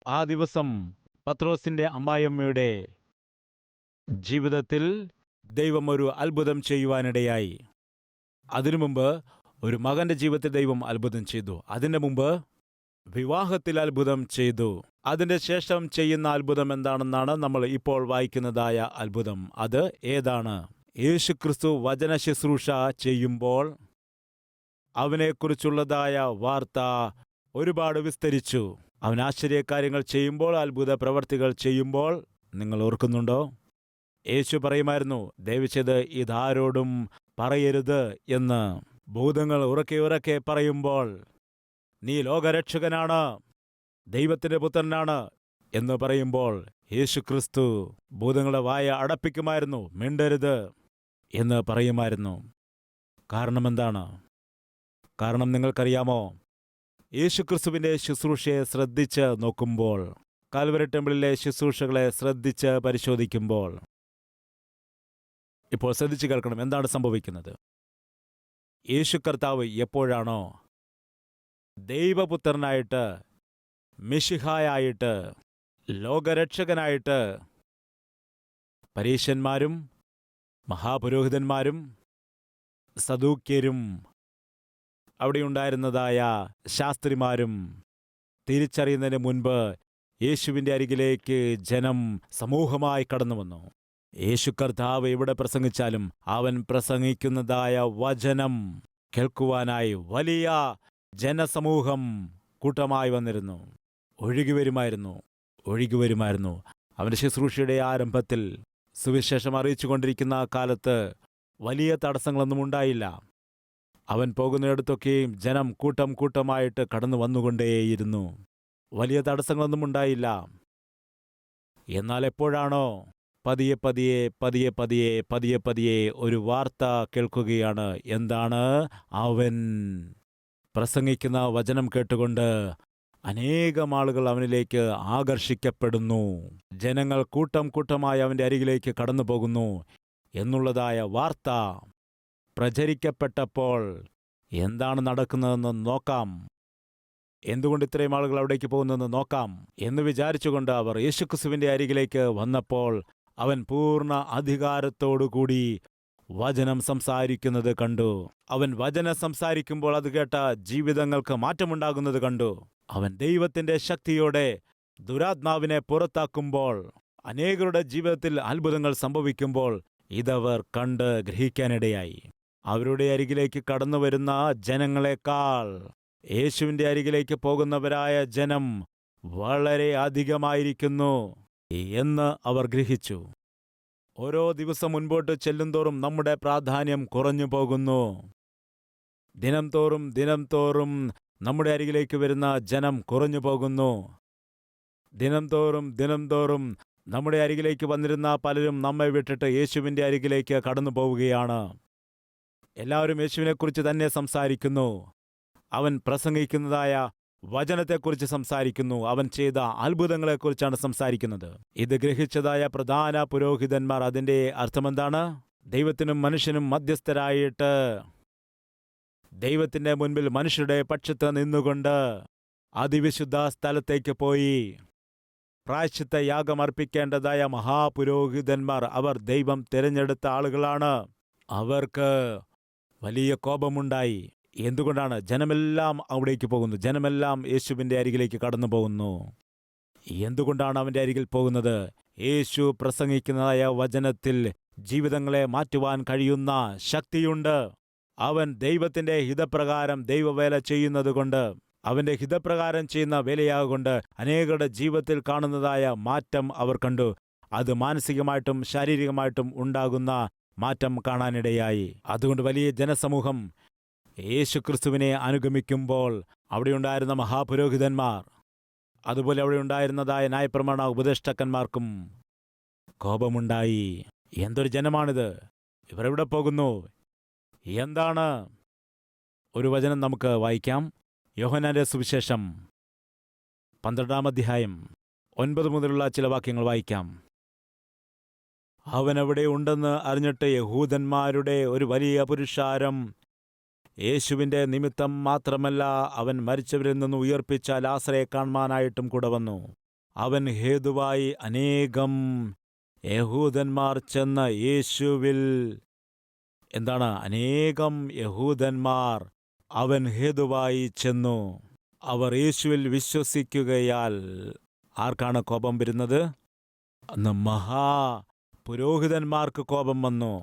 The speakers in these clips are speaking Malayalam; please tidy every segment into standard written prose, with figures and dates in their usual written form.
ആ ദിവസം പത്രോസിന്റെ അമ്മായിയമ്മയുടെ ജീവിതത്തിൽ ദൈവം ഒരു അത്ഭുതം ചെയ്യുവാനിടയായി. അതിനു മുമ്പ് ഒരു മകന്റെ ജീവിതത്തിൽ ദൈവം അത്ഭുതം ചെയ്തു. അതിനു മുമ്പ് വിവാഹത്തിൽ അത്ഭുതം ചെയ്തു. അതിന്റെ ശേഷം ചെയ്യുന്ന അത്ഭുതം എന്താണെന്നാണ് നമ്മൾ ഇപ്പോൾ വായിക്കുന്നതായ അത്ഭുതം. അത് ഏതാണ്? യേശുക്രിസ്തു വചന ശുശ്രൂഷ ചെയ്യുമ്പോൾ അവനെക്കുറിച്ചുള്ളതായ വാർത്ത ഒരുപാട് വിസ്തരിച്ചു. അവൻ ആശ്ചര്യകാര്യങ്ങൾ ചെയ്യുമ്പോൾ, അത്ഭുത പ്രവർത്തികൾ ചെയ്യുമ്പോൾ, നിങ്ങൾ ഓർക്കുന്നുണ്ടോ? യേശു പറയുമായിരുന്നു, ദയവുചെയ്ത് ഇതാരോടും പറയരുത് എന്ന്. ഭൂതങ്ങൾ ഉറക്കെ ഉറക്കെ പറയുമ്പോൾ, നീ ലോകരക്ഷകനാണ്, ദൈവത്തിന്റെ പുത്രനാണ് എന്ന് പറയുമ്പോൾ യേശുക്രിസ്തു ഭൂതങ്ങളുടെ വായ അടപ്പിക്കുമായിരുന്നു, മിണ്ടരുത് എന്ന് പറയുമായിരുന്നു. കാരണം എന്താണ്? കാരണം നിങ്ങൾക്കറിയാമോ? യേശുക്രിസ്തുവിന്റെ ശുശ്രൂഷയെ ശ്രദ്ധിച്ച് നോക്കുമ്പോൾ, കാൽവരി ടെമ്പിളിലെ ശുശ്രൂഷകളെ ശ്രദ്ധിച്ച് പരിശോധിക്കുമ്പോൾ, ഇപ്പോൾ ശ്രദ്ധിച്ചു കേൾക്കണം എന്താണ് സംഭവിക്കുന്നത്. യേശു കർത്താവ് എപ്പോഴാണോ ദൈവപുത്രനായിട്ട്, മിശിഹായായിട്ട്, ലോകരക്ഷകനായിട്ട് പരീശന്മാരും മഹാപുരോഹിതന്മാരും സദൂക്യരും അവിടെയുണ്ടായിരുന്നതായ ശാസ്ത്രിമാരും തിരിച്ചറിയുന്നതിന് മുൻപ് യേശുവിൻ്റെ അരികിലേക്ക് ജനം സമൂഹമായി കടന്നു വന്നു. യേശു കർത്താവ് എവിടെ പ്രസംഗിച്ചാലും അവൻ പ്രസംഗിക്കുന്നതായ വചനം കേൾക്കുവാനായി വലിയ ജനസമൂഹം കൂട്ടമായി വന്നിരുന്നു. ഒഴുകിവരുമായിരുന്നു. അവൻ്റെ ശുശ്രൂഷയുടെ ആരംഭത്തിൽ സുവിശേഷം അറിയിച്ചുകൊണ്ടിരിക്കുന്ന കാലത്ത് വലിയ തടസ്സങ്ങളൊന്നും ഉണ്ടായില്ല. അവൻ പോകുന്നിടത്തൊക്കെയും ജനം കൂട്ടം കൂട്ടമായിട്ട് കടന്നു വന്നുകൊണ്ടേയിരുന്നു. വലിയ തടസ്സങ്ങളൊന്നും ഉണ്ടായില്ല. എന്നാൽ എപ്പോഴാണോ പതിയെ ഒരു വാർത്ത കേൾക്കുകയാണ്. എന്താണ്? അവൻ പ്രസംഗിക്കുന്ന വചനം കേട്ടുകൊണ്ട് അനേകം ആളുകൾ അവനിലേക്ക് ആകർഷിക്കപ്പെടുന്നു. ജനങ്ങൾ കൂട്ടം കൂട്ടമായി അവൻ്റെ അരികിലേക്ക് കടന്നു പോകുന്നു എന്നുള്ളതായ വാർത്ത പ്രചരിക്കപ്പെട്ടപ്പോൾ എന്താണ് നടക്കുന്നതെന്ന് നോക്കാം, എന്തുകൊണ്ട് ഇത്രയും ആളുകൾ അവിടേക്ക് പോകുന്നതെന്ന് നോക്കാം എന്ന് വിചാരിച്ചുകൊണ്ട് അവർ യേശുക്രിസ്തുവിൻ്റെ അരികിലേക്ക് വന്നപ്പോൾ അവൻ പൂർണ്ണ അധികാരത്തോടുകൂടി വചനം സംസാരിക്കുന്നത് കണ്ടു. അവൻ വചനം സംസാരിക്കുമ്പോൾ അത് കേട്ട ജീവിതങ്ങൾക്ക് മാറ്റമുണ്ടാകുന്നത് കണ്ടു. അവൻ ദൈവത്തിൻ്റെ ശക്തിയോടെ ദുരാത്മാവിനെ പുറത്താക്കുമ്പോൾ, അനേകരുടെ ജീവിതത്തിൽ അത്ഭുതങ്ങൾ സംഭവിക്കുമ്പോൾ ഇതവർ കണ്ട് ഗ്രഹിക്കാനിടയായി. അവരുടെ അരികിലേക്ക് കടന്നു വരുന്ന ജനങ്ങളെക്കാൾ യേശുവിൻ്റെ അരികിലേക്ക് പോകുന്നവരായ ജനം വളരെ അധികമായിരിക്കുന്നു എന്ന് അവർ ഗ്രഹിച്ചു. ഓരോ ദിവസം മുൻപോട്ട് ചെല്ലുന്തോറും നമ്മുടെ പ്രാധാന്യം കുറഞ്ഞു പോകുന്നു. ദിനം തോറും നമ്മുടെ അരികിലേക്ക് വരുന്ന ജനം കുറഞ്ഞു പോകുന്നു. ദിനം തോറും നമ്മുടെ അരികിലേക്ക് വന്നിരുന്ന പലരും നമ്മെ വിട്ടിട്ട് യേശുവിൻ്റെ അരികിലേക്ക് കടന്നു പോവുകയാണ്. എല്ലാവരും യേശുവിനെക്കുറിച്ച് തന്നെ സംസാരിക്കുന്നു. അവൻ പ്രസംഗിക്കുന്നതായ വചനത്തെക്കുറിച്ച് സംസാരിക്കുന്നു. അവൻ ചെയ്ത അത്ഭുതങ്ങളെക്കുറിച്ചാണ് സംസാരിക്കുന്നത്. ഇത് ഗ്രഹിച്ചതായ പ്രധാന പുരോഹിതന്മാർ അതിൻ്റെ അർത്ഥമെന്താണ്? ദൈവത്തിനും മനുഷ്യനും മധ്യസ്ഥരായിട്ട് ദൈവത്തിൻ്റെ മുൻപിൽ മനുഷ്യരുടെ പക്ഷത്ത് നിന്നുകൊണ്ട് അതിവിശുദ്ധ സ്ഥലത്തേക്ക് പോയി പ്രായശ്ചിത്ത യാഗം അർപ്പിക്കേണ്ടതായ മഹാപുരോഹിതന്മാർ, അവർ ദൈവം തിരഞ്ഞെടുത്ത ആളുകളാണ്. അവർക്ക് വലിയ കോപമുണ്ടായി. എന്തുകൊണ്ടാണ്? ജനമെല്ലാം അവിടേക്ക് പോകുന്നു. ജനമെല്ലാം യേശുവിൻ്റെ അരികിലേക്ക് കടന്നു പോകുന്നു. എന്തുകൊണ്ടാണ് അവൻ്റെ അരികിൽ പോകുന്നത്? യേശു പ്രസംഗിക്കുന്നതായ വചനത്തിൽ ജീവിതങ്ങളെ മാറ്റുവാൻ കഴിയുന്ന ശക്തിയുണ്ട്. അവൻ ദൈവത്തിൻ്റെ ഹിതപ്രകാരം ദൈവവേല ചെയ്യുന്നതുകൊണ്ട്, അവൻ്റെ ഹിതപ്രകാരം ചെയ്യുന്ന വേലയാകൊണ്ട് അനേകരുടെ ജീവിതത്തിൽ കാണുന്നതായ മാറ്റം അവർ കണ്ടു. അത് മാനസികമായിട്ടും ശാരീരികമായിട്ടും ഉണ്ടാകുന്ന മാറ്റം കാണാനിടയായി. അതുകൊണ്ട് വലിയ ജനസമൂഹം യേശുക്രിസ്തുവിനെ അനുഗമിക്കുമ്പോൾ അവിടെയുണ്ടായിരുന്ന മഹാപുരോഹിതന്മാർ, അതുപോലെ അവിടെയുണ്ടായിരുന്നതായ ന്യായപ്രമാണ ഉപദേഷ്ടാക്കന്മാർക്കും കോപമുണ്ടായി. എന്തൊരു ജനമാണിത്! ഇവരെവിടെ പോകുന്നു? എന്താണ്? ഒരു വചനം നമുക്ക് വായിക്കാം. യോഹന്നാന്റെ സുവിശേഷം 12-ാം അധ്യായം 9 മുതലുള്ള ചില വാക്യങ്ങൾ വായിക്കാം. അവനവിടെ ഉണ്ടെന്ന് അറിഞ്ഞിട്ട് യഹൂദന്മാരുടെ ഒരു വലിയ പുരുഷാരം യേശുവിൻ്റെ നിമിത്തം മാത്രമല്ല, അവൻ മരിച്ചവരിൽ നിന്ന് ഉയർപ്പിച്ച ലാസറെ കാണുവാനായിട്ടും കൂടെ വന്നു. അവൻ ഹേതുവായി അനേകം യഹൂദന്മാർ ചെന്ന യേശുവിൽ അനേകം യഹൂദന്മാർ അവൻ ഹേതുവായി ചെന്നു. അവർ യേശുവിൽ വിശ്വസിക്കുകയാൽ ആർക്കാണ് കോപം വരുന്നത്? അന്ന് പുരോഹിതന്മാർക്ക് കോപം വന്നു.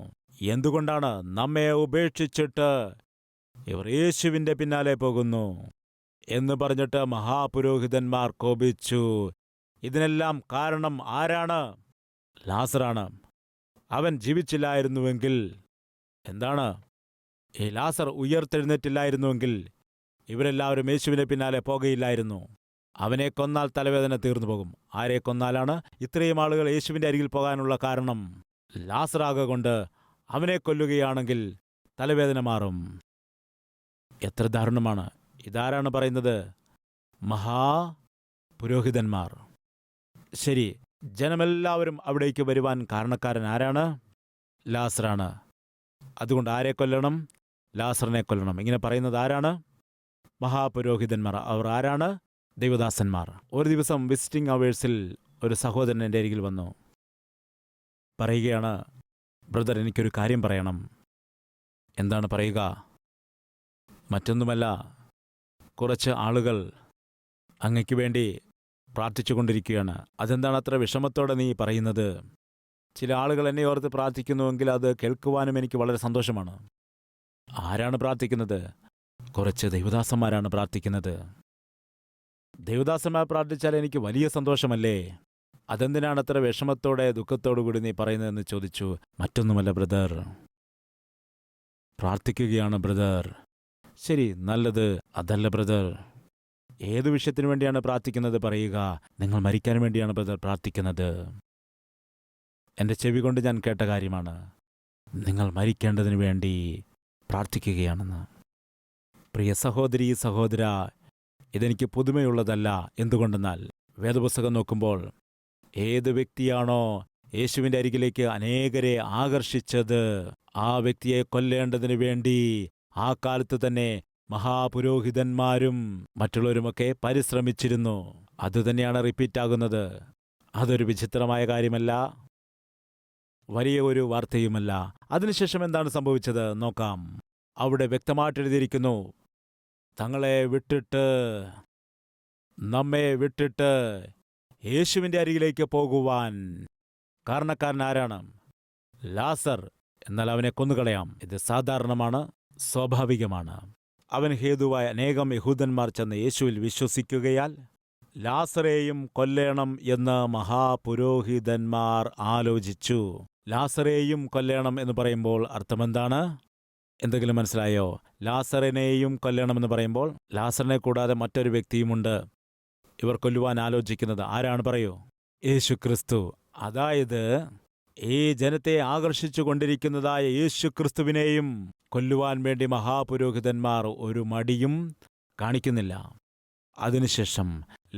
എന്തുകൊണ്ടാണ്? നമ്മെ ഉപേക്ഷിച്ചിട്ട് ഇവർ യേശുവിൻ്റെ പിന്നാലെ പോകുന്നു എന്ന് പറഞ്ഞിട്ട് മഹാപുരോഹിതന്മാർ കോപിച്ചു. ഇതിനെല്ലാം കാരണം ആരാണ്? ലാസറാണ്. അവൻ ജീവിച്ചില്ലായിരുന്നുവെങ്കിൽ ഈ ലാസർ ഉയർത്തെഴുന്നേറ്റില്ലായിരുന്നുവെങ്കിൽ ഇവരെല്ലാവരും യേശുവിൻ്റെ പിന്നാലെ പോകുകയില്ലായിരുന്നു. അവനെ കൊന്നാൽ തലവേദന തീർന്നു പോകും. ആരെ കൊന്നാലാണ് ഇത്രയും ആളുകൾ യേശുവിൻ്റെ അരികിൽ പോകാനുള്ള കാരണം? ലാസറാകൊണ്ട് അവനെ കൊല്ലുകയാണെങ്കിൽ തലവേദന മാറും. എത്ര ദാരുണമാണ്! ഇതാരാണ് പറയുന്നത്? മഹാപുരോഹിതന്മാർ. ശരി, ജനമെല്ലാവരും അവിടേക്ക് വരുവാൻ കാരണക്കാരൻ ആരാണ്? ലാസറാണ്. അതുകൊണ്ട് ആരെ കൊല്ലണം? ലാസറിനെ കൊല്ലണം. ഇങ്ങനെ പറയുന്നത് ആരാണ്? മഹാപുരോഹിതന്മാർ. അവർ ആരാണ്? ദൈവദാസന്മാർ. ഒരു ദിവസം വിസിറ്റിംഗ് അവേഴ്സിൽ ഒരു സഹോദരൻ എൻ്റെ അരികിൽ വന്നു. പറയുകയാണ്, ബ്രദർ, എനിക്കൊരു കാര്യം പറയണം. എന്താണ് പറയുക? മറ്റൊന്നുമല്ല, കുറച്ച് ആളുകൾ അങ്ങയ്ക്ക് വേണ്ടി പ്രാർത്ഥിച്ചുകൊണ്ടിരിക്കുകയാണ്. അതെന്താണ് അത്ര വിഷമത്തോടെ നീ പറയുന്നത്? ചില ആളുകൾ എന്നെ ഓർത്ത് പ്രാർത്ഥിക്കുന്നുവെങ്കിൽ അത് കേൾക്കുവാനും എനിക്ക് വളരെ സന്തോഷമാണ്. ആരാണ് പ്രാർത്ഥിക്കുന്നത്? കുറച്ച് ദൈവദാസന്മാരാണ് പ്രാർത്ഥിക്കുന്നത്. ദൈവദാസന്മാർ പ്രാർത്ഥിച്ചാൽ എനിക്ക് വലിയ സന്തോഷമല്ലേ? അതെന്തിനാണ് അത്ര വിഷമത്തോടെ ദുഃഖത്തോടു കൂടി നീ പറയുന്നതെന്ന് ചോദിച്ചു. മറ്റൊന്നുമല്ല ബ്രദർ, പ്രാർത്ഥിക്കുകയാണ് ബ്രദർ. ശരി, നല്ലത്. അതല്ല ബ്രദർ, ഏതു വിഷയത്തിനു വേണ്ടിയാണ് പ്രാർത്ഥിക്കുന്നത് പറയുക. നിങ്ങൾ മരിക്കാൻ വേണ്ടിയാണ് ബ്രദർ പ്രാർത്ഥിക്കുന്നത്. എൻ്റെ ചെവി കൊണ്ട് ഞാൻ കേട്ട കാര്യമാണ്. നിങ്ങൾ മരിക്കേണ്ടതിന് വേണ്ടി പ്രാർത്ഥിക്കുകയാണെന്ന്. പ്രിയ സഹോദരീ സഹോദര, ഇതെനിക്ക് പുതുമയുള്ളതല്ല. എന്തുകൊണ്ടെന്നാൽ വേദപുസ്തകം നോക്കുമ്പോൾ ഏത് വ്യക്തിയാണോ യേശുവിൻ്റെ അരികിലേക്ക് അനേകരെ ആകർഷിച്ചത്, ആ വ്യക്തിയെ കൊല്ലേണ്ടതിന് വേണ്ടി ആ കാലത്ത് തന്നെ മഹാപുരോഹിതന്മാരും മറ്റുള്ളവരുമൊക്കെ പരിശ്രമിച്ചിരുന്നു. അതുതന്നെയാണ് റിപ്പീറ്റാകുന്നത്. അതൊരു വിചിത്രമായ കാര്യമല്ല, വലിയ ഒരു വാർത്തയുമല്ല. അതിനുശേഷം എന്താണ് സംഭവിച്ചത് നോക്കാം. അവിടെ വ്യക്തമായിട്ട് എഴുതിയിരിക്കുന്നു, നമ്മെ വിട്ടിട്ട് യേശുവിൻ്റെ അരികിലേക്ക് പോകുവാൻ കാരണക്കാരൻ ആരാണ്? ലാസർ. എന്നാൽ അവനെ കൊന്നുകളയാം. ഇത് സാധാരണമാണ്, സ്വാഭാവികമാണ്. അവൻ ഹേതുവായ അനേകം യഹൂദന്മാർ ചെന്ന് യേശുവിൽ വിശ്വസിക്കുകയാൽ ലാസറേയും കൊല്ലേണം എന്ന് മഹാപുരോഹിതന്മാർ ആലോചിച്ചു. ലാസറേയും കൊല്ലേണം എന്ന് പറയുമ്പോൾ അർത്ഥമെന്താണ്? എന്തെങ്കിലും മനസ്സിലായോ? ലാസറിനെയും കൊല്ലണമെന്ന് പറയുമ്പോൾ ലാസറിനെ കൂടാതെ മറ്റൊരു വ്യക്തിയുമുണ്ട്. ഇവർ കൊല്ലുവാൻ ആലോചിക്കുന്നത് ആരാണ് പറയൂ? യേശുക്രിസ്തു. അതായത് ഈ ജനത്തെ ആകർഷിച്ചു കൊണ്ടിരിക്കുന്നതായ യേശുക്രിസ്തുവിനെയും കൊല്ലുവാൻ വേണ്ടി മഹാപുരോഹിതന്മാർ ഒരു മടിയും കാണിക്കുന്നില്ല. അതിനുശേഷം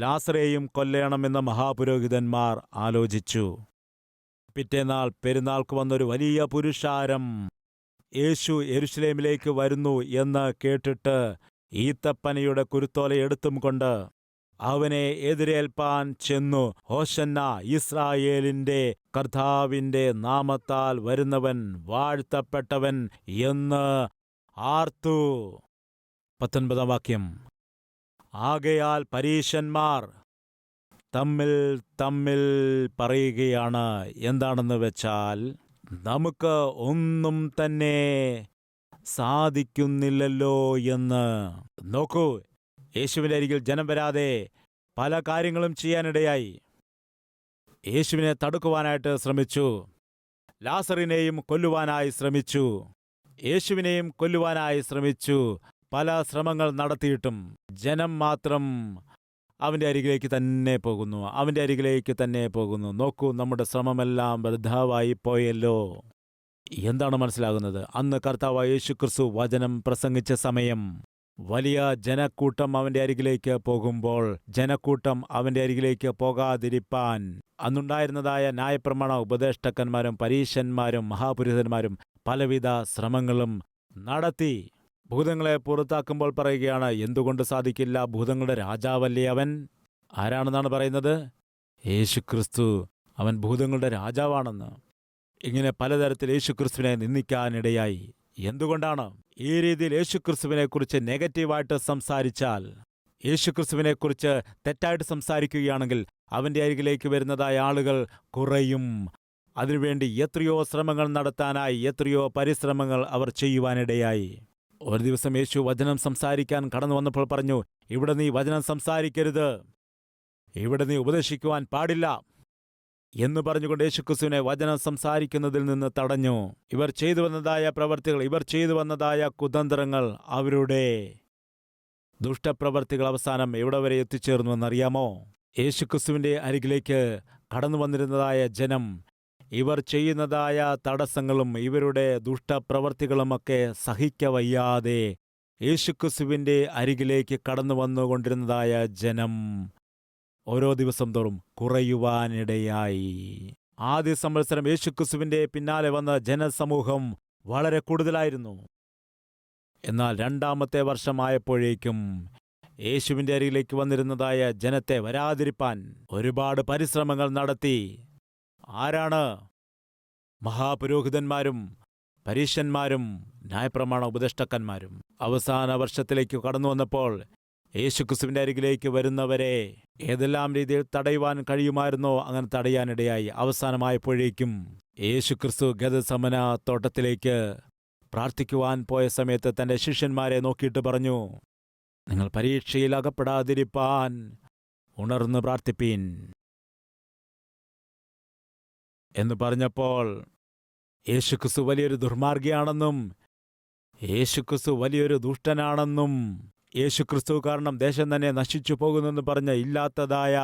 ലാസറേയും കൊല്ലണമെന്ന് മഹാപുരോഹിതന്മാർ ആലോചിച്ചു. പിറ്റേന്നാൾ പെരുന്നാൾക്ക് വന്നൊരു വലിയ പുരുഷാരം യേശു യെരുശലേമിലേക്ക് വരുന്നു എന്ന് കേട്ടിട്ട് ഈത്തപ്പനയുടെ കുരുത്തോല എടുത്തും കൊണ്ട് അവനെ എതിരേൽപ്പാൻ ചെന്നു. ഹോശന്ന, ഇസ്രായേലിന്റെ കർത്താവിന്റെ നാമത്താൽ വരുന്നവൻ വാഴ്ത്തപ്പെട്ടവൻ എന്ന് ആർത്തു. 19 വാക്യം. ആകയാൽ പരീശന്മാർ തമ്മിൽ പറയുകയാണ്. എന്താണെന്ന് വെച്ചാൽ, നമുക്ക് ഒന്നും തന്നെ സാധിക്കുന്നില്ലല്ലോ എന്ന്. നോക്കൂ, യേശുവിൻ്റെ അരികിൽ ജനം വരാതെ പല കാര്യങ്ങളും ചെയ്യാനിടയായി. യേശുവിനെ തടുക്കുവാനായിട്ട് ശ്രമിച്ചു. ലാസറിനെയും കൊല്ലുവാനായി ശ്രമിച്ചു. യേശുവിനെയും കൊല്ലുവാനായി ശ്രമിച്ചു. പല ശ്രമങ്ങൾ നടത്തിയിട്ടും ജനം മാത്രം അവൻ്റെ അരികിലേക്ക് തന്നെ പോകുന്നു. നോക്കൂ, നമ്മുടെ ശ്രമമെല്ലാം വൃഥാവായി പോയല്ലോ. എന്താണ് മനസ്സിലാകുന്നത്? അന്ന് കർത്താവായ യേശുക്രിസ്തു വചനം പ്രസംഗിച്ച സമയം വലിയ ജനക്കൂട്ടം അവൻ്റെ അരികിലേക്ക് പോകുമ്പോൾ ജനക്കൂട്ടം അവൻ്റെ അരികിലേക്ക് പോകാതിരിപ്പാൻ അന്നുണ്ടായിരുന്നതായ ന്യായപ്രമാണ ഉപദേഷ്ടാക്കന്മാരും പരീശന്മാരും മഹാപുരോഹിതന്മാരും പലവിധ ശ്രമങ്ങളും നടത്തി. ഭൂതങ്ങളെ പുറത്താക്കുമ്പോൾ പറയുകയാണ്, എന്തുകൊണ്ട് സാധിക്കില്ല? ഭൂതങ്ങളുടെ രാജാവല്ലേ അവൻ? ആരാണെന്നാണ് പറയുന്നത്? യേശുക്രിസ്തു അവൻ ഭൂതങ്ങളുടെ രാജാവാണെന്ന്. ഇങ്ങനെ പലതരത്തിൽ യേശുക്രിസ്തുവിനെ നിന്ദിക്കാനിടയായി. എന്തുകൊണ്ടാണ്? ഈ രീതിയിൽ യേശുക്രിസ്തുവിനെക്കുറിച്ച് നെഗറ്റീവായിട്ട് സംസാരിച്ചാൽ, യേശുക്രിസ്തുവിനെക്കുറിച്ച് തെറ്റായിട്ട് സംസാരിക്കുകയാണെങ്കിൽ അവൻ്റെ അരികിലേക്ക് വരുന്നതായ ആളുകൾ കുറയും. അതിനുവേണ്ടി എത്രയോ ശ്രമങ്ങൾ നടത്താനായി എത്രയോ പരിശ്രമങ്ങൾ അവർ ചെയ്യുവാനിടയായി. ഒരു ദിവസം യേശു വചനം സംസാരിക്കാൻ കടന്നു വന്നപ്പോൾ പറഞ്ഞു, ഇവിടെ നീ വചനം സംസാരിക്കരുത്, ഇവിടെ നീ ഉപദേശിക്കുവാൻ പാടില്ല എന്ന് പറഞ്ഞുകൊണ്ട് യേശുക്രിസ്തുവിനെ വചനം സംസാരിക്കുന്നതിൽ നിന്ന് തടഞ്ഞു. ഇവർ ചെയ്തു വന്നതായ പ്രവർത്തികൾ, ഇവർ ചെയ്തു വന്നതായ കുതന്ത്രങ്ങൾ, അവരുടെ ദുഷ്ടപ്രവർത്തികൾ അവസാനം എവിടെ വരെ എത്തിച്ചേർന്നുവെന്നറിയാമോ? യേശുക്രിസ്തുവിൻ്റെ അരികിലേക്ക് കടന്നു വന്നിരുന്നതായ ജനം ഇവർ ചെയ്യുന്നതായ തടസ്സങ്ങളും ഇവരുടെ ദുഷ്ടപ്രവർത്തികളുമൊക്കെ സഹിക്കവയ്യാതെ യേശുക്രിസ്തുവിൻ്റെ അരികിലേക്ക് കടന്നു വന്നുകൊണ്ടിരുന്നതായ ജനം ഓരോ ദിവസം തോറും കുറയുവാനിടയായി. ആദ്യ സംവത്സരം യേശുക്രിസ്തുവിൻ്റെ പിന്നാലെ വന്ന ജനസമൂഹം വളരെ കൂടുതലായിരുന്നു. എന്നാൽ രണ്ടാമത്തെ വർഷമായപ്പോഴേക്കും യേശുവിൻ്റെ അരികിലേക്ക് വന്നിരുന്നതായ ജനത്തെ വരാതിരിപ്പാൻ ഒരുപാട് പരിശ്രമങ്ങൾ നടത്തി. ആരാണ്? മഹാപുരോഹിതന്മാരും പരീശന്മാരും ന്യായപ്രമാണ ഉപദേഷ്ടാക്കന്മാരും. അവസാന വർഷത്തിലേക്ക് കടന്നു വന്നപ്പോൾ യേശുക്രിസ്തുവിൻ്റെ അരികിലേക്ക് വരുന്നവരെ ഏതെല്ലാം രീതിയിൽ തടയുവാൻ കഴിയുമായിരുന്നോ അങ്ങനെ തടയാനിടയായി. അവസാനമായപ്പോഴേക്കും യേശുക്രിസ്തു ഗെത്സമന തോട്ടത്തിലേക്ക് പ്രാർത്ഥിക്കുവാൻ പോയ സമയത്ത് തൻ്റെ ശിഷ്യന്മാരെ നോക്കിയിട്ട് പറഞ്ഞു, നിങ്ങൾ പരീക്ഷയിൽ അകപ്പെടാതിരിപ്പാൻ ഉണർന്ന് പ്രാർത്ഥിപ്പീൻ എന്ന് പറഞ്ഞപ്പോൾ യേശുക്രിസ്തു വലിയൊരു ദുർമാർഗിയാണെന്നും യേശുക്രിസ്തു വലിയൊരു ദുഷ്ടനാണെന്നും യേശുക്രിസ്തു കാരണം ദേശം തന്നെ നശിച്ചു പോകുന്നെന്ന് പറഞ്ഞ് ഇല്ലാത്തതായ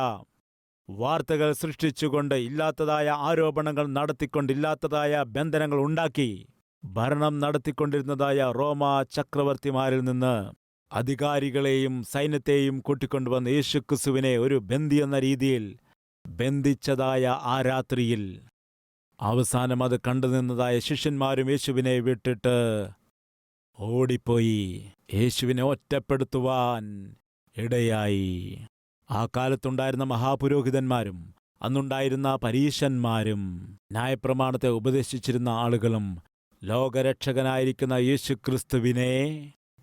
വാർത്തകൾ സൃഷ്ടിച്ചുകൊണ്ട്, ഇല്ലാത്തതായ ആരോപണങ്ങൾ നടത്തിക്കൊണ്ട്, ഇല്ലാത്തതായ ബന്ധനങ്ങൾ ഉണ്ടാക്കി ഭരണം നടത്തിക്കൊണ്ടിരുന്നതായ റോമ ചക്രവർത്തിമാരിൽ നിന്ന് അധികാരികളെയും സൈന്യത്തെയും കൂട്ടിക്കൊണ്ടുവന്ന് യേശുക്രിസ്തുവിനെ ഒരു ബന്ദി എന്ന രീതിയിൽ ബന്ധിച്ചതായ ആ രാത്രിയിൽ അവസാനം അത് കണ്ടുനിന്നതായ ശിഷ്യന്മാരും യേശുവിനെ വിട്ടിട്ട് ഓടിപ്പോയി. യേശുവിനെ ഒറ്റപ്പെടുത്തുവാൻ ഇടയായി. ആ കാലത്തുണ്ടായിരുന്ന മഹാപുരോഹിതന്മാരും അന്നുണ്ടായിരുന്ന പരീശന്മാരും ന്യായപ്രമാണത്തെ ഉപദേശിച്ചിരുന്ന ആളുകളും ലോകരക്ഷകനായിരിക്കുന്ന യേശുക്രിസ്തുവിനെ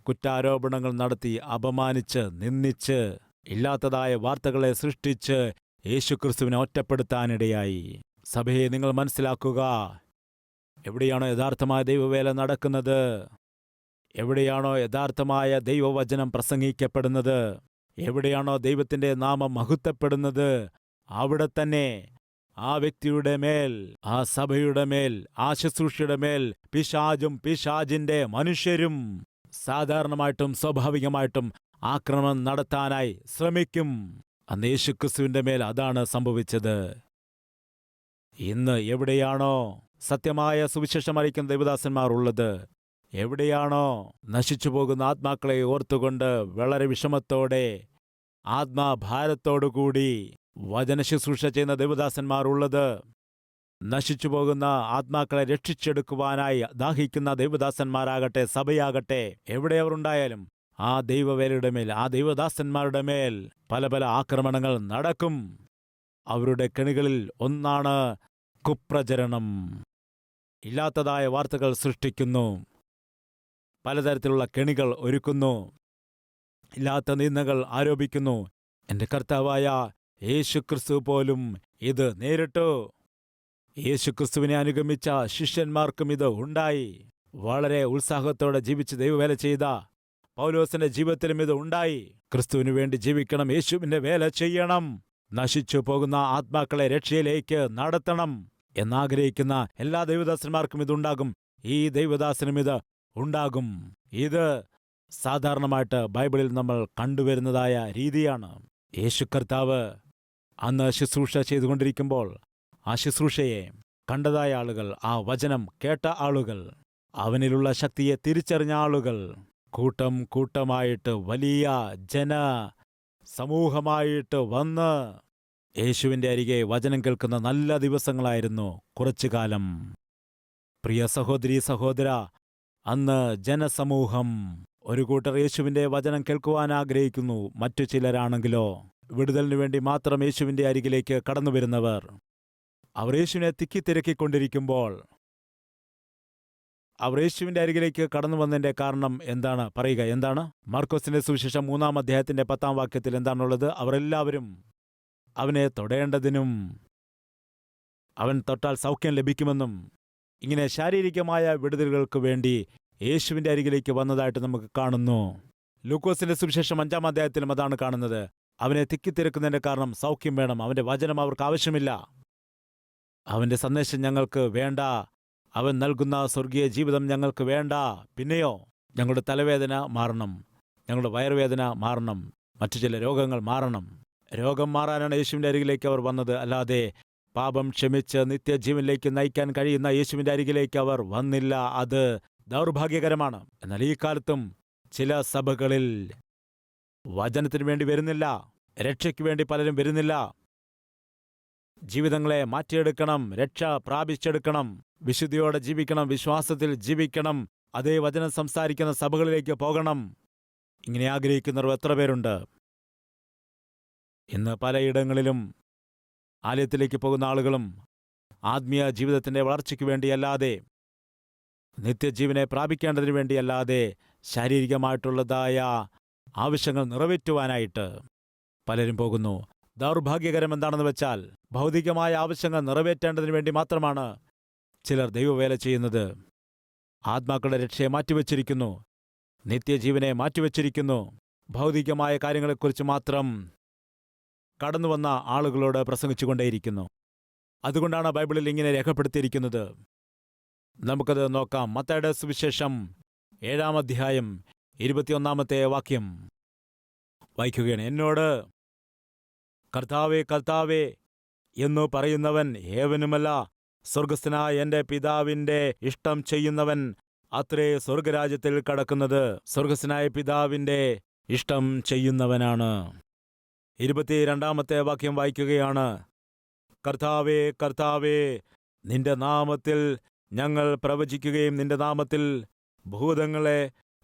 കുറ്റാരോപണങ്ങൾ നടത്തി അപമാനിച്ച് നിന്ദിച്ച് ഇല്ലാത്തതായ വാർത്തകളെ സൃഷ്ടിച്ച് യേശുക്രിസ്തുവിനെ ഒറ്റപ്പെടുത്താനിടയായി. സഭയെ നിങ്ങൾ മനസ്സിലാക്കുക, എവിടെയാണോ യഥാർത്ഥമായ ദൈവവേല നടക്കുന്നത്, എവിടെയാണോ യഥാർത്ഥമായ ദൈവവചനം പ്രസംഗിക്കപ്പെടുന്നത്, എവിടെയാണോ ദൈവത്തിൻ്റെ നാമം മഹത്വപ്പെടുന്നത്, അവിടെ തന്നെ ആ വ്യക്തിയുടെ മേൽ, ആ സഭയുടെ മേൽ, ആ ശുശ്രൂഷയുടെ മേൽ പിശാചും പിശാചിന്റെ മനുഷ്യരും സാധാരണമായിട്ടും സ്വാഭാവികമായിട്ടും ആക്രമണം നടത്താനായി ശ്രമിക്കും. അന്ന് യേശുക്രിസ്തുവിന്റെ മേൽ അതാണ് സംഭവിച്ചത്. ഇന്ന് എവിടെയാണോ സത്യമായ സുവിശേഷം അറിയിക്കുന്ന ദൈവദാസന്മാർ ഉള്ളത്, എവിടെയാണോ നശിച്ചുപോകുന്ന ആത്മാക്കളെ ഓർത്തുകൊണ്ട് വളരെ വിഷമത്തോടെ ആത്മാഭാരത്തോടുകൂടി വചനശുശ്രൂഷ ചെയ്യുന്ന ദൈവദാസന്മാർ ഉള്ളത്, നശിച്ചുപോകുന്ന ആത്മാക്കളെ രക്ഷിച്ചെടുക്കുവാനായി ദാഹിക്കുന്ന ദൈവദാസന്മാരാകട്ടെ, സഭയാകട്ടെ, എവിടെ അവർ ഉണ്ടായാലും ആ ദൈവവേലയുടെ മേൽ, ആ ദൈവദാസന്മാരുടെ മേൽ പല പല ആക്രമണങ്ങൾ നടക്കും. അവരുടെ കെണികളിൽ ഒന്നാണ് കുപ്രചരണം. ഇല്ലാത്തതായ വാർത്തകൾ സൃഷ്ടിക്കുന്നു, പലതരത്തിലുള്ള കെണികൾ ഒരുക്കുന്നു, ഇല്ലാത്ത നിന്ദകൾ ആരോപിക്കുന്നു. എൻ്റെ കർത്താവായ യേശുക്രിസ്തു പോലും ഇത് നേരിട്ടു. യേശുക്രിസ്തുവിനെ അനുഗമിച്ച ശിഷ്യന്മാർക്കും ഇത് ഉണ്ടായി. വളരെ ഉത്സാഹത്തോടെ ജീവിച്ച് ദൈവവേല ചെയ്ത പൗലോസിന്റെ ജീവിതത്തിലും ഇത് ഉണ്ടായി. ക്രിസ്തുവിനു വേണ്ടി ജീവിക്കണം, യേശുവിന്റെ വേല ചെയ്യണം, നശിച്ചു പോകുന്ന ആത്മാക്കളെ രക്ഷയിലേക്ക് നടത്തണം എന്നാഗ്രഹിക്കുന്ന എല്ലാ ദൈവദാസന്മാർക്കും ഇതുണ്ടാകും. ഈ ദൈവദാസനും ഇത് ഉണ്ടാകും. ഇത് സാധാരണമായിട്ട് ബൈബിളിൽ നമ്മൾ കണ്ടുവരുന്നതായ രീതിയാണ്. യേശു കർത്താവ് അന്ന് ശുശ്രൂഷ ചെയ്തുകൊണ്ടിരിക്കുമ്പോൾ ആ ശുശ്രൂഷയെ കണ്ടതായ ആളുകൾ, ആ വചനം കേട്ട ആളുകൾ, അവനിലുള്ള ശക്തിയെ തിരിച്ചറിഞ്ഞ ആളുകൾ കൂട്ടം കൂട്ടമായിട്ട് വലിയ ജന സമൂഹമായിട്ട് വന്ന് യേശുവിൻ്റെ അരികെ വചനം കേൾക്കുന്ന നല്ല ദിവസങ്ങളായിരുന്നു കുറച്ചു കാലം. പ്രിയ സഹോദരീ സഹോദര, അന്ന് ജനസമൂഹം ഒരു കൂട്ടർ യേശുവിൻ്റെ വചനം കേൾക്കുവാൻ ആഗ്രഹിക്കുന്നു. മറ്റു ചിലരാണെങ്കിലോ വിടുതലിനു വേണ്ടി മാത്രം യേശുവിൻ്റെ അരികിലേക്ക് കടന്നു വരുന്നവർ. അവർ യേശുവിനെ തിക്കിത്തിരക്കിക്കൊണ്ടിരിക്കുമ്പോൾ അവർ യേശുവിൻ്റെ അരികിലേക്ക് കടന്നു വന്നതിൻ്റെ കാരണം എന്താണ്? പറയുക എന്താണ്? മാർക്കോസിന്റെ സുവിശേഷം 3-ാം അധ്യായത്തിന്റെ 10-ാം വാക്യത്തിൽ എന്താണുള്ളത്? അവരെല്ലാവരും അവനെ തൊടേണ്ടതിനും അവൻ തൊട്ടാൽ സൗഖ്യം ലഭിക്കുമെന്നും ഇങ്ങനെ ശാരീരികമായ വിടുതലുകൾക്ക് വേണ്ടി യേശുവിൻ്റെ അരികിലേക്ക് വന്നതായിട്ട് നമുക്ക് കാണുന്നു. ലൂക്കോസിന്റെ സുവിശേഷം 5-ാം അധ്യായത്തിലും അതാണ് കാണുന്നത്. അവനെ തിക്കിത്തിരക്കുന്നതിന്റെ കാരണം സൗഖ്യം വേണം. അവന്റെ വചനം അവർക്ക് ആവശ്യമില്ല. അവന്റെ സന്ദേശം ഞങ്ങൾക്ക് വേണ്ട. അവൻ നൽകുന്ന സ്വർഗീയ ജീവിതം ഞങ്ങൾക്ക് വേണ്ട. പിന്നെയോ ഞങ്ങളുടെ തലവേദന മാറണം, ഞങ്ങളുടെ വയറുവേദന മാറണം, മറ്റു ചില രോഗങ്ങൾ മാറണം. രോഗം മാറാനാണ് യേശുവിൻ്റെ അരികിലേക്ക് അവർ വന്നത്. അല്ലാതെ പാപം ക്ഷമിച്ച് നിത്യജീവനിലേക്ക് നയിക്കാൻ കഴിയുന്ന യേശുവിൻ്റെ അരികിലേക്ക് അവർ വന്നില്ല. അത് ദൗർഭാഗ്യകരമാണ്. എന്നാൽ ഈ കാലത്തും ചില സഭകളിൽ വചനത്തിനു വേണ്ടി വരുന്നില്ല, രക്ഷയ്ക്ക് വേണ്ടി പലരും വരുന്നില്ല. ജീവിതങ്ങളെ മാറ്റിയെടുക്കണം, രക്ഷ പ്രാപിച്ചെടുക്കണം, വിശുദ്ധിയോടെ ജീവിക്കണം, വിശ്വാസത്തിൽ ജീവിക്കണം, അതേ വചനം സംസാരിക്കുന്ന സഭകളിലേക്ക് പോകണം. ഇങ്ങനെ ആഗ്രഹിക്കുന്നവർ എത്ര പേരുണ്ട്? ഇന്ന് പലയിടങ്ങളിലും ആലയത്തിലേക്ക് പോകുന്ന ആളുകളും ആത്മീയ ജീവിതത്തിൻ്റെ വളർച്ചയ്ക്ക് വേണ്ടിയല്ലാതെ, നിത്യജീവനെ പ്രാപിക്കേണ്ടതിനു വേണ്ടിയല്ലാതെ, ശാരീരികമായിട്ടുള്ളതായ ആവശ്യങ്ങൾ നിറവേറ്റുവാനായിട്ട് പലരും പോകുന്നു. ദൗർഭാഗ്യകരം എന്താണെന്ന് വെച്ചാൽ, ഭൗതികമായ ആവശ്യങ്ങൾ നിറവേറ്റേണ്ടതിനു വേണ്ടി മാത്രമാണ് ചിലർ ദൈവവേല ചെയ്യുന്നത്. ആത്മാക്കളുടെ രക്ഷയെ മാറ്റിവെച്ചിരിക്കുന്നു, നിത്യജീവനെ മാറ്റിവെച്ചിരിക്കുന്നു. ഭൗതികമായ കാര്യങ്ങളെക്കുറിച്ച് മാത്രം കടന്നുവന്ന ആളുകളോട് പ്രസംഗിച്ചുകൊണ്ടേയിരിക്കുന്നു. അതുകൊണ്ടാണ് ബൈബിളിൽ ഇങ്ങനെ രേഖപ്പെടുത്തിയിരിക്കുന്നത്. നമുക്കത് നോക്കാം. മത്തായിയുടെ സുവിശേഷം 7-ാം അധ്യായം 21-ാമത്തെ വാക്യം വായിക്കുകയാണ്. എന്നോട് കർത്താവേ കർത്താവേ എന്നു പറയുന്നവൻ ഏവനുമല്ല, സ്വർഗസ്ഥനായ എൻ്റെ പിതാവിൻ്റെ ഇഷ്ടം ചെയ്യുന്നവൻ അത്രേ സ്വർഗരാജ്യത്തിൽ കടക്കുന്നത്. സ്വർഗസ്ഥനായ പിതാവിൻ്റെ ഇഷ്ടം ചെയ്യുന്നവനാണ്. 22-ാമത്തെ വാക്യം വായിക്കുകയാണ്. കർത്താവേ കർത്താവേ നിന്റെ നാമത്തിൽ ഞങ്ങൾ പ്രവചിക്കുകയും നിന്റെ നാമത്തിൽ ഭൂതങ്ങളെ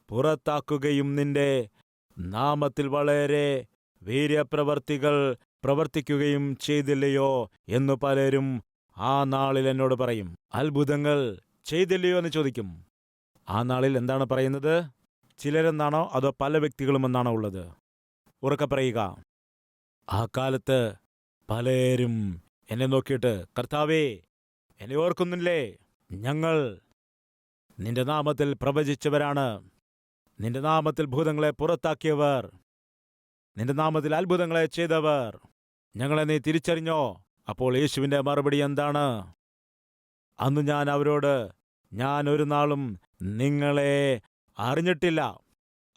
പുറത്താക്കുകയും നിന്റെ നാമത്തിൽ വളരെ വീര്യപ്രവർത്തികൾ പ്രവർത്തിക്കുകയും ചെയ്തില്ലയോ എന്നു പലരും ആ നാളിൽ എന്നോട് പറയും. അത്ഭുതങ്ങൾ ചെയ്തില്ലയോ എന്ന് ചോദിക്കും. ആ നാളിൽ എന്താണ് പറയുന്നത്? ചിലരെന്നാണോ അതോ പല വ്യക്തികളുമെന്നാണോ ഉള്ളത്? ഉറക്കെ പറയുക. ആ കാലത്ത് പലരും എന്നെ നോക്കിയിട്ട്, കർത്താവേ എന്നെ ഓർക്കുന്നില്ലേ? ഞങ്ങൾ നിന്റെ നാമത്തിൽ പ്രവചിച്ചവരാണ്, നിന്റെ നാമത്തിൽ ഭൂതങ്ങളെ പുറത്താക്കിയവർ, നിന്റെ നാമത്തിൽ അത്ഭുതങ്ങളെ ചെയ്തവർ. ഞങ്ങളെ നീ തിരിച്ചറിഞ്ഞോ? അപ്പോൾ യേശുവിൻ്റെ മറുപടി എന്താണ്? അന്ന് ഞാൻ അവരോട്, ഞാൻ ഒരു നാളും നിങ്ങളെ അറിഞ്ഞിട്ടില്ല.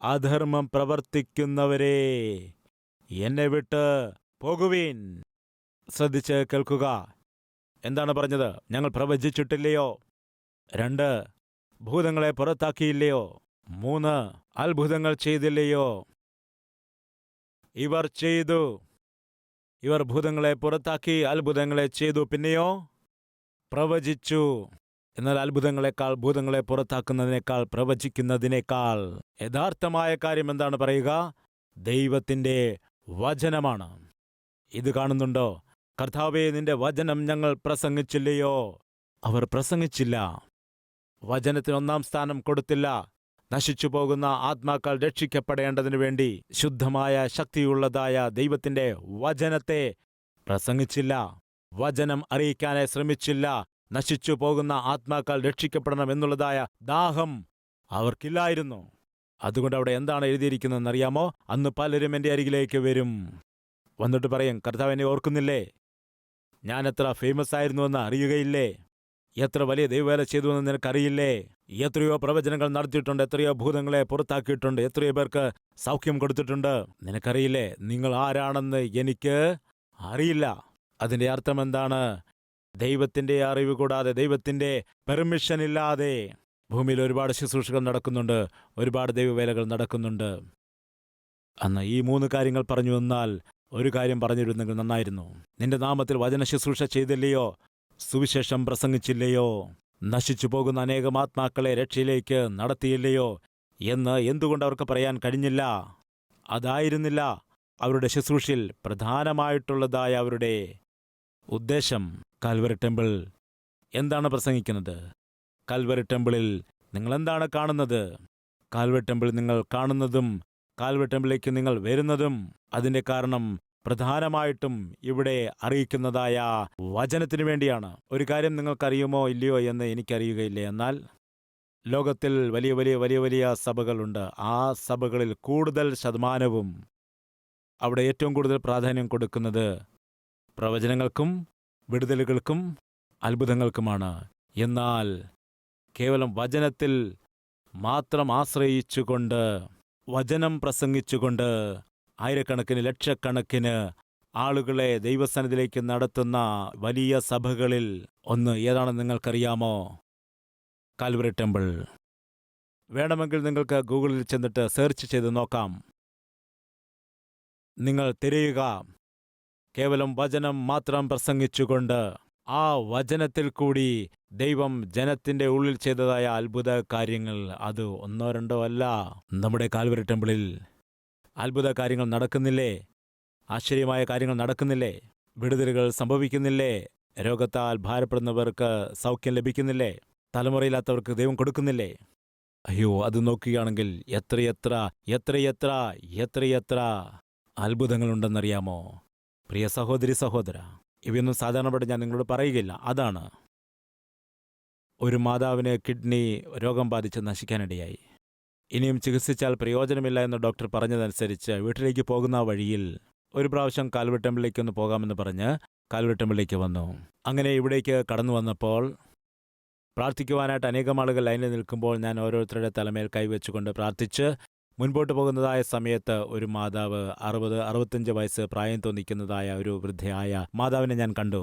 അധർമ്മം പ്രവർത്തിക്കുന്നവരെ എന്നെ വിട്ട് പോകുവീൻ. ശ്രദ്ധിച്ച് കേൾക്കുക. എന്താണ് പറഞ്ഞത്? ഞങ്ങൾ പ്രവചിച്ചിട്ടില്ലയോ? 2, ഭൂതങ്ങളെ പുറത്താക്കിയില്ലയോ? 3, അത്ഭുതങ്ങൾ ചെയ്തില്ലയോ? ഇവർ ചെയ്തു. ഇവർ ഭൂതങ്ങളെ പുറത്താക്കി, അത്ഭുതങ്ങളെ ചെയ്തു. പിന്നെയോ പ്രവചിച്ചു. എന്നാൽ അത്ഭുതങ്ങളെക്കാൾ, ഭൂതങ്ങളെ പുറത്താക്കുന്നതിനേക്കാൾ, പ്രവചിക്കുന്നതിനേക്കാൾ യഥാർത്ഥമായ കാര്യം എന്താണ് പറയുക? ദൈവത്തിൻ്റെ വചനമാണ്. ഇത് കാണുന്നുണ്ടോ? കർത്താവേ നിന്റെ വചനം ഞങ്ങൾ പ്രസംഗിച്ചില്ലയോ? അവർ പ്രസംഗിച്ചില്ല. വചനത്തിന് 1-ാം സ്ഥാനം കൊടുത്തില്ല. നശിച്ചു പോകുന്ന ആത്മാക്കൾ രക്ഷിക്കപ്പെടേണ്ടതിനു വേണ്ടി ശുദ്ധമായ ശക്തിയുള്ളതായ ദൈവത്തിൻ്റെ വചനത്തെ പ്രസംഗിച്ചില്ല. വചനം അറിയിക്കാനായി ശ്രമിച്ചില്ല. നശിച്ചു പോകുന്ന ആത്മാക്കൾ രക്ഷിക്കപ്പെടണമെന്നുള്ളതായ ദാഹം അവർക്കില്ലായിരുന്നു. അതുകൊണ്ട് അവിടെ എന്താണ് എഴുതിയിരിക്കുന്നതെന്നറിയാമോ? അന്ന് പലരും എൻ്റെ അരികിലേക്ക് വരും, വന്നിട്ട് പറയും, കർത്താവ് എന്നെ ഓർക്കുന്നില്ലേ? ഞാൻ എത്ര ഫേമസ് ആയിരുന്നുവെന്ന് അറിയുകയില്ലേ? എത്ര വലിയ ദൈവവേല ചെയ്തുവെന്ന് നിനക്കറിയില്ലേ? എത്രയോ പ്രവചനങ്ങൾ നടത്തിയിട്ടുണ്ട്, എത്രയോ ഭൂതങ്ങളെ പുറത്താക്കിയിട്ടുണ്ട്, എത്രയോ പേർക്ക് സൗഖ്യം കൊടുത്തിട്ടുണ്ട്. നിനക്കറിയില്ലേ? നിങ്ങൾ ആരാണെന്ന് എനിക്ക് അറിയില്ല. അതിൻ്റെ അർത്ഥം എന്താണ്? ദൈവത്തിൻ്റെ അറിവ് കൂടാതെ, ദൈവത്തിൻ്റെ പെർമിഷൻ ഇല്ലാതെ ഭൂമിയിൽ ഒരുപാട് ശുശ്രൂഷകൾ നടക്കുന്നുണ്ട്, ഒരുപാട് ദൈവവേലകൾ നടക്കുന്നുണ്ട്. അന്ന് ഈ 3 കാര്യങ്ങൾ പറഞ്ഞു വന്നാൽ ഒരു കാര്യം പറഞ്ഞിരുന്നെങ്കിൽ നന്നായിരുന്നു. നിന്റെ നാമത്തിൽ വചന ശുശ്രൂഷ ചെയ്തില്ലയോ? സുവിശേഷം പ്രസംഗിച്ചില്ലയോ? നശിച്ചു പോകുന്ന അനേകം ആത്മാക്കളെ രക്ഷയിലേക്ക് നടത്തിയില്ലയോ എന്ന് എന്തുകൊണ്ട് അവർക്ക് പറയാൻ കഴിഞ്ഞില്ല? അതായിരുന്നില്ല അവരുടെ ശുശ്രൂഷയിൽ പ്രധാനമായിട്ടുള്ളതായ അവരുടെ ഉദ്ദേശം കാൽവറി ടെമ്പിൾ എന്താണ് പ്രസംഗിക്കുന്നത്? കാൽവറി ടെമ്പിളിൽ നിങ്ങൾ എന്താണ് കാണുന്നത്? കാൽവറി ടെമ്പിൾ നിങ്ങൾ കാണുന്നതും കാൽവറി ടെമ്പിളിലേക്ക് നിങ്ങൾ വരുന്നതും അതിൻ്റെ കാരണം പ്രധാനമായിട്ടും ഇവിടെ അറിയിക്കുന്നതായ വചനത്തിനു വേണ്ടിയാണ്. ഒരു കാര്യം നിങ്ങൾക്കറിയുമോ ഇല്ലയോ എന്ന് എനിക്കറിയുകയില്ല. എന്നാൽ ലോകത്തിൽ വലിയ വലിയ വലിയ വലിയ സഭകളുണ്ട്. ആ സഭകളിൽ കൂടുതൽ ശതമാനവും അവിടെ ഏറ്റവും കൂടുതൽ പ്രാധാന്യം കൊടുക്കുന്നത് പ്രവചനങ്ങൾക്കും വിടുതലുകൾക്കും അത്ഭുതങ്ങൾക്കുമാണ്. എന്നാൽ കേവലം വചനത്തിൽ മാത്രം ആശ്രയിച്ചുകൊണ്ട് വചനം പ്രസംഗിച്ചുകൊണ്ട് ആയിരക്കണക്കിന് ലക്ഷക്കണക്കിന് ആളുകളെ ദൈവസന്നിധിയിലേക്ക് നടത്തുന്ന വലിയ സഭകളിൽ ഒന്ന് ഏതാണെന്ന് നിങ്ങൾക്കറിയാമോ? Calvary temple. വേണമെങ്കിൽ നിങ്ങൾക്ക് ഗൂഗിളിൽ ചെന്നിട്ട് സെർച്ച് ചെയ്ത് നോക്കാം. നിങ്ങൾ തിരയുക. കേവലം വചനം മാത്രം പ്രസംഗിച്ചുകൊണ്ട് ആ വചനത്തിൽ കൂടി ദൈവം ജനത്തിൻ്റെ ഉള്ളിൽ ചെയ്തതായ അത്ഭുത കാര്യങ്ങൾ, അത് ഒന്നോ രണ്ടോ അല്ല. നമ്മുടെ കാൽവറി ടെമ്പിളിൽ അത്ഭുത കാര്യങ്ങൾ നടക്കുന്നില്ലേ? ആശ്ചര്യമായ കാര്യങ്ങൾ നടക്കുന്നില്ലേ? വിടുതലുകൾ സംഭവിക്കുന്നില്ലേ? രോഗത്താൽ ഭാരപ്പെടുന്നവർക്ക് സൗഖ്യം ലഭിക്കുന്നില്ലേ? തലമുറയില്ലാത്തവർക്ക് ദൈവം കൊടുക്കുന്നില്ലേ? അയ്യോ, അത് നോക്കുകയാണെങ്കിൽ എത്രയെത്ര എത്രയെത്ര എത്രയെത്ര അത്ഭുതങ്ങളുണ്ടെന്നറിയാമോ? പ്രിയ സഹോദരി സഹോദര, ഇവയൊന്നും സാധാരണപ്പെട്ട് ഞാൻ നിങ്ങളോട് പറയുകയില്ല. അതാണ്, ഒരു മാതാവിന് കിഡ്നി രോഗം ബാധിച്ച് നശിക്കാനിടയായി. ഇനിയും ചികിത്സിച്ചാൽ പ്രയോജനമില്ല എന്ന് ഡോക്ടർ പറഞ്ഞതനുസരിച്ച് വീട്ടിലേക്ക് പോകുന്ന വഴിയിൽ ഒരു പ്രാവശ്യം കാൽവറി ടെമ്പിളിലേക്കൊന്ന് പോകാമെന്ന് പറഞ്ഞ് കാൽവറി ടെമ്പിളിലേക്ക് വന്നു. അങ്ങനെ ഇവിടേക്ക് കടന്നു വന്നപ്പോൾ പ്രാർത്ഥിക്കുവാനായിട്ട് അനേകം ആളുകൾ ലൈനിൽ നിൽക്കുമ്പോൾ ഞാൻ ഓരോരുത്തരുടെ തലമേൽ കൈവച്ചുകൊണ്ട് പ്രാർത്ഥിച്ച് മുൻപോട്ട് പോകുന്നതായ സമയത്ത് ഒരു മാതാവ് 60-65 വയസ്സ് പ്രായം തോന്നിക്കുന്നതായ ഒരു വൃദ്ധയായ മാതാവിനെ ഞാൻ കണ്ടു.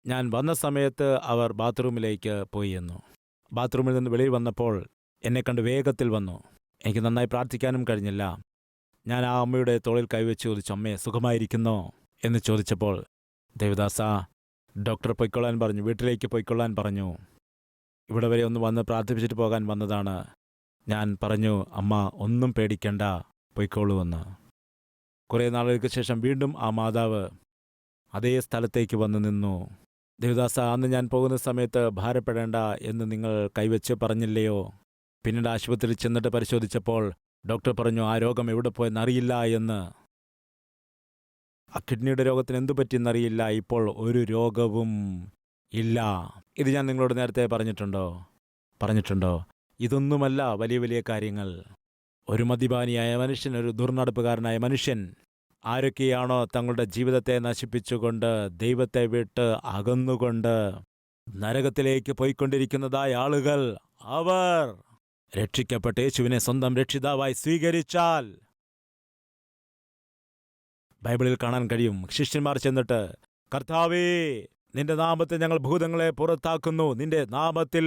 ഞാൻ വന്ന സമയത്ത് അവർ ബാത്റൂമിലേക്ക് പോയി എന്നു. ബാത്റൂമിൽ നിന്ന് വെളിയിൽ വന്നപ്പോൾ എന്നെ കണ്ട് വേഗത്തിൽ വന്നു. എനിക്ക് നന്നായി പ്രാർത്ഥിക്കാനും കഴിഞ്ഞില്ല. ഞാൻ ആ അമ്മയുടെ തോളിൽ കൈവച്ച് ചോദിച്ചു, അമ്മേ സുഖമായിരിക്കുന്നോ എന്ന് ചോദിച്ചപ്പോൾ, ദേവദാസ, ഡോക്ടർ പൊയ്ക്കൊള്ളാൻ പറഞ്ഞു, വീട്ടിലേക്ക് പൊയ്ക്കൊള്ളാൻ പറഞ്ഞു. ഇവിടെ വരെ ഒന്ന് വന്ന് പ്രാർത്ഥിപ്പിച്ചിട്ട് പോകാൻ വന്നതാണ്. ഞാൻ പറഞ്ഞു, അമ്മ ഒന്നും പേടിക്കണ്ട, പൊയ്ക്കോളൂവെന്ന്. കുറേ നാളുകൾക്ക് ശേഷം വീണ്ടും ആ മാതാവ് അതേ സ്ഥലത്തേക്ക് വന്നു നിന്നു. ദേവദാസ, അന്ന് ഞാൻ പോകുന്ന സമയത്ത് ഭാരപ്പെടേണ്ട എന്ന് നിങ്ങൾ കൈവച്ച് പറഞ്ഞില്ലയോ? പിന്നീട് ആശുപത്രിയിൽ ചെന്നിട്ട് പരിശോധിച്ചപ്പോൾ ഡോക്ടർ പറഞ്ഞു, ആ രോഗം എവിടെ പോയെന്നറിയില്ല എന്ന്. ആ കിഡ്നിയുടെ രോഗത്തിന് എന്തു പറ്റിയെന്നറിയില്ല. ഇപ്പോൾ ഒരു രോഗവും ഇല്ല. ഇത് ഞാൻ നിങ്ങളോട് നേരത്തെ പറഞ്ഞിട്ടുണ്ടോ? ഇതൊന്നുമല്ല വലിയ വലിയ കാര്യങ്ങൾ. ഒരു മദ്യപാനിയായ മനുഷ്യൻ, ഒരു ദുർനടപ്പുകാരനായ മനുഷ്യൻ, ആരൊക്കെയാണോ തങ്ങളുടെ ജീവിതത്തെ നശിപ്പിച്ചുകൊണ്ട് ദൈവത്തെ വിട്ട് അകന്നുകൊണ്ട് നരകത്തിലേക്ക് പോയിക്കൊണ്ടിരിക്കുന്നതായ ആളുകൾ, അവർ രക്ഷിക്കപ്പെട്ട യേശുവിനെ സ്വന്തം രക്ഷിതാവായി സ്വീകരിച്ചാൽ ബൈബിളിൽ കാണാൻ കഴിയും. ശിഷ്യന്മാർ ചെന്നിട്ട്, കർത്താവേ, നിന്റെ നാമത്തിൽ ഞങ്ങൾ ഭൂതങ്ങളെ പുറത്താക്കുന്നു, നിന്റെ നാമത്തിൽ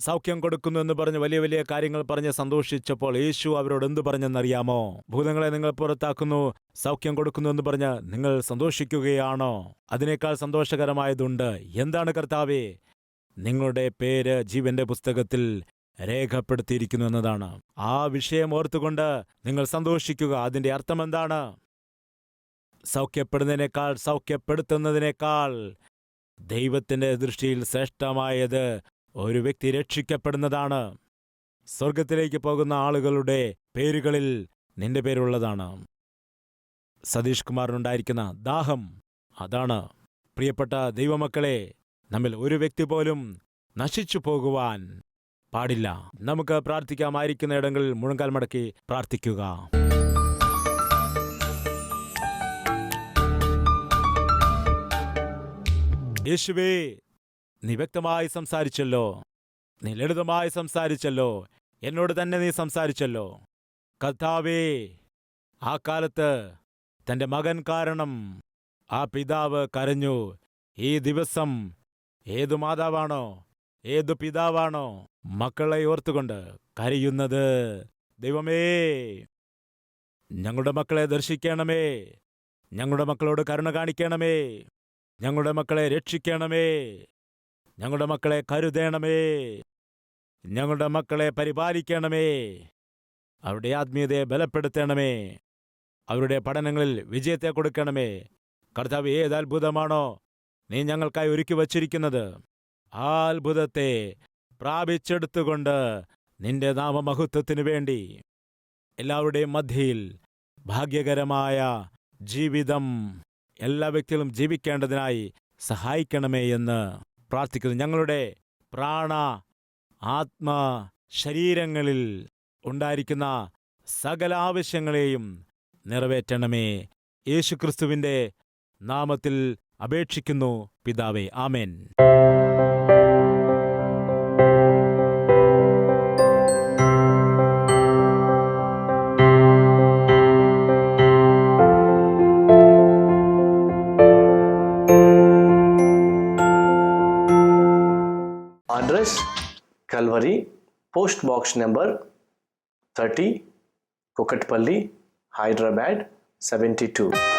സൗഖ്യം കൊടുക്കുന്നു എന്ന് പറഞ്ഞ് വലിയ വലിയ കാര്യങ്ങൾ പറഞ്ഞ് സന്തോഷിച്ചപ്പോൾ യേശു അവരോട് എന്തു പറഞ്ഞെന്നറിയാമോ? ഭൂതങ്ങളെ നിങ്ങൾ പുറത്താക്കുന്നു, സൗഖ്യം കൊടുക്കുന്നു എന്ന് പറഞ്ഞ് നിങ്ങൾ സന്തോഷിക്കുകയാണോ? അതിനേക്കാൾ സന്തോഷകരമായതുണ്ട്. എന്താണ് കർത്താവേ? നിങ്ങളുടെ പേര് ജീവന്റെ പുസ്തകത്തിൽ രേഖപ്പെടുത്തിയിരിക്കുന്നു എന്നതാണ്. ആ വിഷയം ഓർത്തുകൊണ്ട് നിങ്ങൾ സന്തോഷിക്കുക. അതിന്റെ അർത്ഥം എന്താണ്? സൗഖ്യപ്പെടുന്നതിനേക്കാൾ, സൗഖ്യപ്പെടുത്തുന്നതിനേക്കാൾ ദൈവത്തിന്റെ ദൃഷ്ടിയിൽ ശ്രേഷ്ഠമായത് ഒരു വ്യക്തി രക്ഷിക്കപ്പെടുന്നതാണ്. സ്വർഗത്തിലേക്ക് പോകുന്ന ആളുകളുടെ പേരുകളിൽ നിന്റെ പേരുള്ളതാണ്. സതീഷ് കുമാറിനുണ്ടായിരിക്കുന്ന ദാഹം അതാണ്. പ്രിയപ്പെട്ട ദൈവമക്കളെ, നമ്മിൽ ഒരു വ്യക്തി പോലും നശിച്ചു പോകുവാൻ പാടില്ല. നമുക്ക് പ്രാർത്ഥിക്കാമായിരിക്കുന്ന ഇടങ്ങളിൽ മുഴങ്കാൽ മടക്കി പ്രാർത്ഥിക്കുക. യേശുവേ, നീ വ്യക്തമായി സംസാരിച്ചല്ലോ, നീ ലളിതമായി സംസാരിച്ചല്ലോ, എന്നോട് തന്നെ നീ സംസാരിച്ചല്ലോ. കർത്താവേ, ആ കാലത്ത് തന്റെ മകൻ കാരണം ആ പിതാവ് കരഞ്ഞു. ഈ ദിവസം ഏതു മാതാവാണോ, ഏതു പിതാവാണോ മക്കളെ ഓർത്തുകൊണ്ട് കരയുന്നത്? ദൈവമേ, ഞങ്ങളുടെ മക്കളെ ദർശിക്കണമേ, ഞങ്ങളുടെ മക്കളോട് കരുണ കാണിക്കണമേ, ഞങ്ങളുടെ മക്കളെ രക്ഷിക്കണമേ, ഞങ്ങളുടെ മക്കളെ കരുതണമേ, ഞങ്ങളുടെ മക്കളെ പരിപാലിക്കണമേ, അവരുടെ ആത്മീയതയെ ബലപ്പെടുത്തണമേ. അവരുടെ പഠനങ്ങളിൽ വിജയത്തെ കൊടുക്കണമേ. കർത്താവ്, ഏത് അത്ഭുതമാണോ നീ ഞങ്ങൾക്കായി ഒരുക്കി വച്ചിരിക്കുന്നത്, ആ അത്ഭുതത്തെ പ്രാപിച്ചെടുത്തുകൊണ്ട് നിന്റെ നാമമഹത്വത്തിനു വേണ്ടി എല്ലാവരുടെയും മധ്യയിൽ ഭാഗ്യകരമായ ജീവിതം എല്ലാ വ്യക്തികളും ജീവിക്കേണ്ടതിനായി സഹായിക്കണമേ എന്ന് പ്രാർത്ഥിക്കുന്നു. ഞങ്ങളുടെ പ്രാണ ആത്മ ശരീരങ്ങളിൽ ഉണ്ടായിരിക്കുന്ന സകല ആവശ്യങ്ങളെയും നിറവേറ്റണമേ. യേശുക്രിസ്തുവിൻ്റെ നാമത്തിൽ അപേക്ഷിക്കുന്നു പിതാവേ, ആമേൻ. Address Calvary, Post Box number 30, Kukatpalli, Hyderabad 72.